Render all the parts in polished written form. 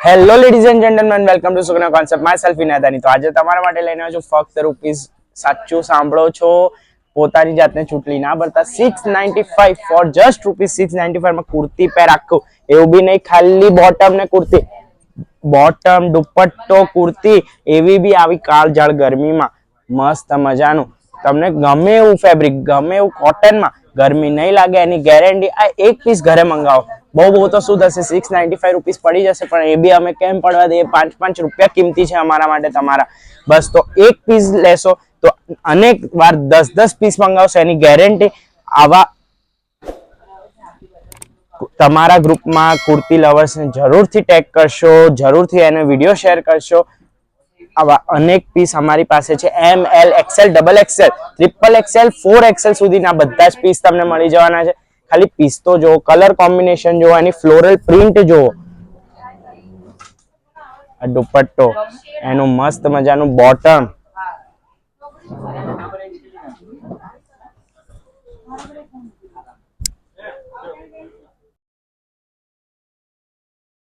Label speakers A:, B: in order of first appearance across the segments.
A: Hello ladies and gentleman, welcome to Sugna concept. Myself ઇનાદાની. તો આજે તમારા માટે લઈને આવ્યો છું ફક્ત રૂપીસ, સાચું સાંભળો છો, પોતાની જાતને ચૂંટલી ના ભરતા 695 ફોર જસ્ટ રૂપીસ 695 માં કુર્તી પેર આખું. એવું બી નહીં ખાલી બોટમ ને કુર્તી, બોટમ દુપટ્ટો કુર્તી એવી બી આવી કાળઝાળ ગરમીમાં મસ્ત મજાનું તમને ગમે એવું ફેબ્રિક, ગમે એવું કોટનમાં ગરમી નહીં લાગે એની ગેરંટી. આ એક પીસ ઘરે મંગાવો, બહુ તો શું થશે, 695 રૂપીસ પડી જશે, પણ એ બી અમે કેમ પડવા દઈએ? 5 રૂપિયા કિંમતી છે અમારા માટે તમારા. બસ તો એક પીસ લેશો તો અનેક વાર 10 પીસ મંગાવશો એની ગેરંટી. આવા તમારા ગ્રુપમાં કુર્તી લવર્સને જરૂરથી ટેગ કરશો, જરૂરથી એને વિડીયો શેર કરશો. આવા અનેક પીસ અમારી પાસે છે. M, L, XL, double XL, triple XL, 4XL સુધીના બધા જ પીસ તમને મળી જવાના છે. ખાલી પીસ તો જુઓ, કલર કોમ્બિનેશન જુઓ, એની ફ્લોરલ પ્રિન્ટ જુઓ, દુપટ્ટો, એનું મસ્ત મજાનું બોટમ,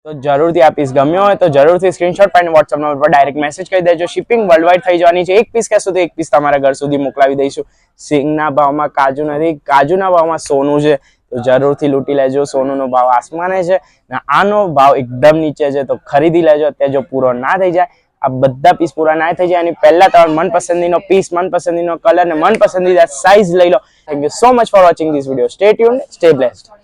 A: તો જરૂરથી આ પીસ ગમ્યો હોય તો જરૂરથી સ્ક્રીનશોટ પાડીને WhatsApp નંબર પર ડાયરેક્ટ મેસેજ કરી દેજો. શિપિંગ વર્લ્ડવાઇડ થઈ જવાની છે. એક પીસ કહેશો તો એક પીસ તમારા ઘર સુધી મોકલાવી દઈશું. સિંગના ભાવમાં કાજુ નથી, કાજુના ભાવમાં સોનું છે. તો જરૂરથી લૂંટી લેજો. સોનુનો ભાવ આસમાને છે ને આનો ભાવ એકદમ નીચે છે, તો ખરીદી લેજો અત્યારે જો પૂરો ના થઈ જાય. આ બધા પીસ પૂરા ના થઈ જાય એની પહેલા તમારા મનપસંદીનો પીસ, મનપસંદીનો કલર ને મનપસંદીદા સાઇઝ લઈ લો. Thank you so much for watching this video. Stay tuned, stay blessed.